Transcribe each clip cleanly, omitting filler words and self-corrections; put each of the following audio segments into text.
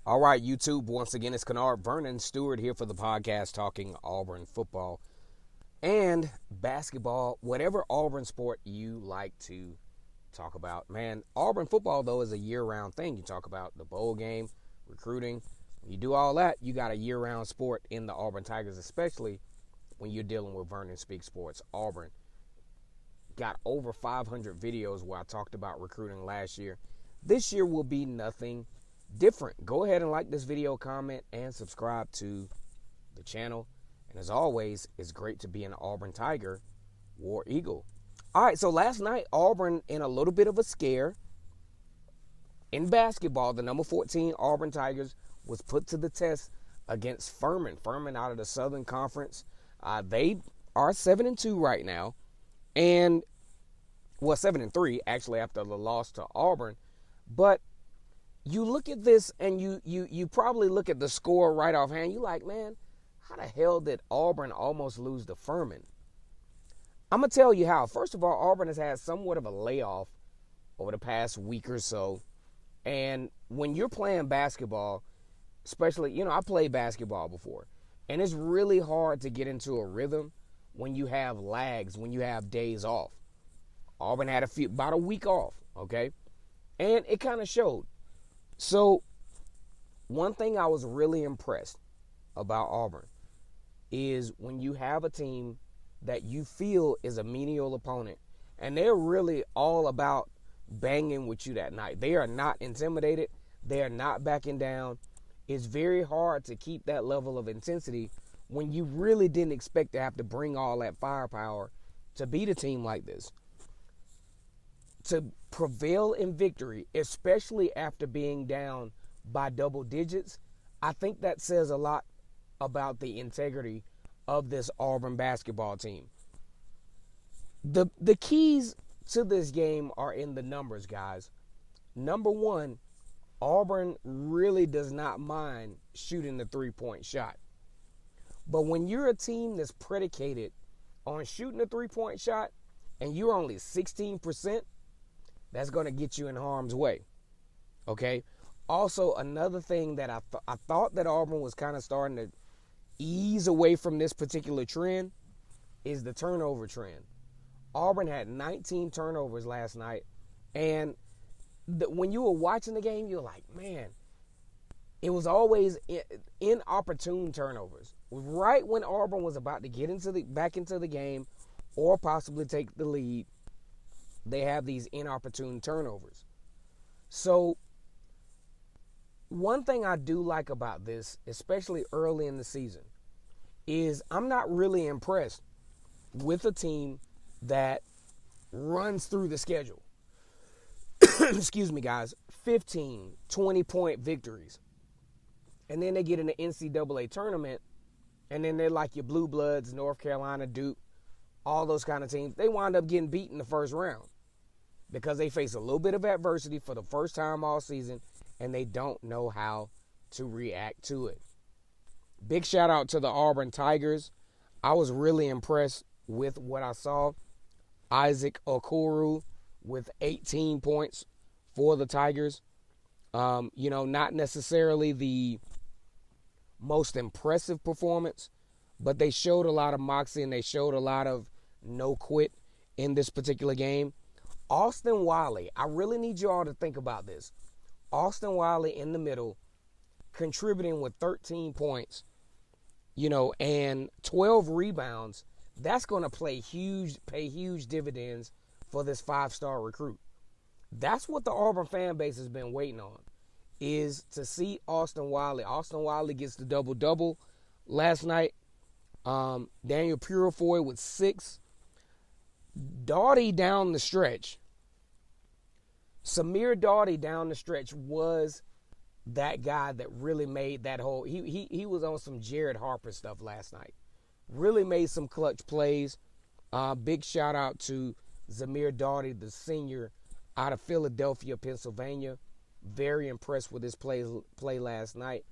All right, YouTube, once again, it's Kennard Vernon Stewart here for the podcast talking Auburn football and basketball, whatever Auburn sport you like to talk about. Man, Auburn football, though, is a year-round thing. You talk about the bowl game, recruiting. When you do all that, you got a year-round sport in the Auburn Tigers, especially when you're dealing with Vernon Speak Sports. Auburn got over 500 videos where I talked about recruiting last year. This year will be nothing different. Go ahead and like this video, comment, and subscribe to the channel. And as always, it's great to be an Auburn Tiger, War Eagle. All right, so last night, Auburn in a little bit of a scare. In basketball, the number 14 Auburn Tigers was put to the test against Furman. Furman out of the Southern Conference. They are 7-2 right now. And, 7-3, actually, after the loss to Auburn. But you look at this and you probably look at the score right offhand. You're like, man, how the hell did Auburn almost lose to Furman? I'm going to tell you how. First of all, Auburn has had somewhat of a layoff over the past week or so. And when you're playing basketball, especially, I played basketball before. And it's really hard to get into a rhythm when you have lags, when you have days off. Auburn had about a week off, okay? And it kind of showed. So, one thing I was really impressed about Auburn is when you have a team that you feel is a menial opponent, and they're really all about banging with you that night. They are not intimidated. They are not backing down. It's very hard to keep that level of intensity when you really didn't expect to have to bring all that firepower to beat a team like this. To prevail in victory, especially after being down by double digits, I think that says a lot about the integrity of this Auburn basketball team. The keys to this game are in the numbers, guys. Number one, Auburn really does not mind shooting the three-point shot. But when you're a team that's predicated on shooting a three-point shot and you're only 16%, that's going to get you in harm's way, okay? Also, another thing that I thought that Auburn was kind of starting to ease away from this particular trend is the turnover trend. Auburn had 19 turnovers last night, and when you were watching the game, you're like, man, it was always inopportune turnovers. Right when Auburn was about to get back into the game or possibly take the lead, they have these inopportune turnovers. So, one thing I do like about this, especially early in the season, is I'm not really impressed with a team that runs through the schedule. Excuse me, guys. 15, 20-point victories. And then they get in the NCAA tournament, and then they're like your Blue Bloods, North Carolina, Duke, all those kind of teams. They wind up getting beat in the first round because they face a little bit of adversity for the first time all season, and they don't know how to react to it. Big shout out to the Auburn Tigers. I was really impressed with what I saw. Isaac Okoro with 18 points for the Tigers. Not necessarily the most impressive performance, but they showed a lot of moxie and they showed a lot of no quit in this particular game. Austin Wiley, I really need you all to think about this. Austin Wiley in the middle, contributing with 13 points, and 12 rebounds. That's going to pay huge dividends for this 5-star recruit. That's what the Auburn fan base has been waiting on, is to see Austin Wiley. Austin Wiley gets the double-double last night. Daniel Purifoy with 6. Doughty down the stretch. Samir Doughty down the stretch was that guy that really made that whole. He was on some Jared Harper stuff last night. Really made some clutch plays. Big shout out to Samir Doughty, the senior out of Philadelphia, Pennsylvania. Very impressed with his play last night.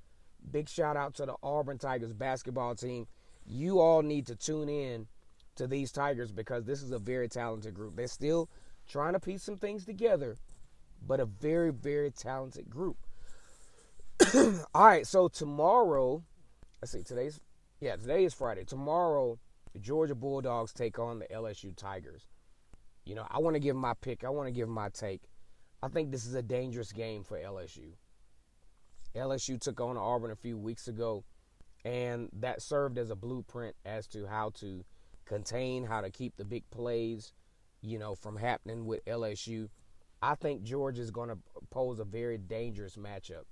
Big shout out to the Auburn Tigers basketball team. You all need to tune in to these Tigers because this is a very talented group. They're still trying to piece some things together, but a very, very talented group. All right, so tomorrow, let's see, today is Friday. Tomorrow, the Georgia Bulldogs take on the LSU Tigers. I want to give my pick. I want to give my take. I think this is a dangerous game for LSU. LSU took on Auburn a few weeks ago, and that served as a blueprint as to how to contain, how to keep the big plays, from happening with LSU. I think Georgia is going to pose a very dangerous matchup,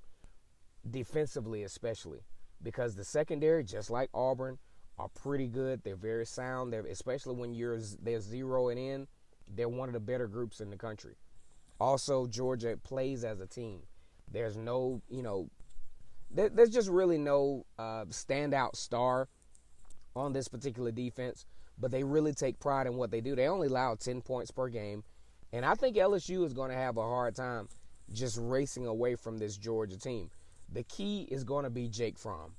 defensively especially, because the secondary, just like Auburn, are pretty good. They're very sound. Especially when they're zeroing in, they're one of the better groups in the country. Also, Georgia plays as a team. There's no, there's just really no standout star on this particular defense, but they really take pride in what they do. They only allow 10 points per game, and I think LSU is going to have a hard time just racing away from this Georgia team. The key is going to be Jake Fromm.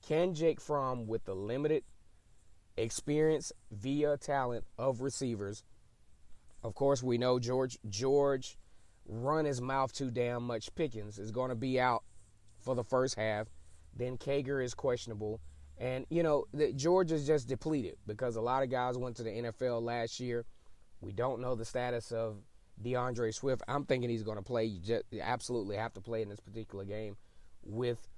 Can Jake Fromm, with the limited experience via talent of receivers, of course, we know George run his mouth too damn much. Pickens is going to be out for the first half. Then Kager is questionable. And, George is just depleted because a lot of guys went to the NFL last year. We don't know the status of DeAndre Swift. I'm thinking he's going to play. You absolutely have to play in this particular game with,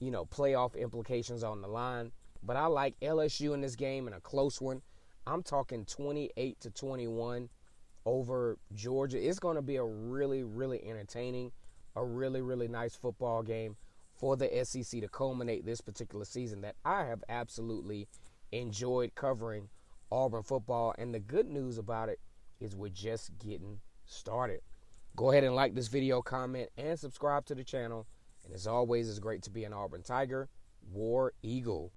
playoff implications on the line. But I like LSU in this game in a close one. I'm talking 28-21 over Georgia. It's going to be a really, really entertaining, a really, really nice football game for the SEC to culminate this particular season that I have absolutely enjoyed covering Auburn football. And the good news about it is we're just getting started. Go ahead and like this video, comment, and subscribe to the channel. And as always, it's great to be an Auburn Tiger, War Eagle.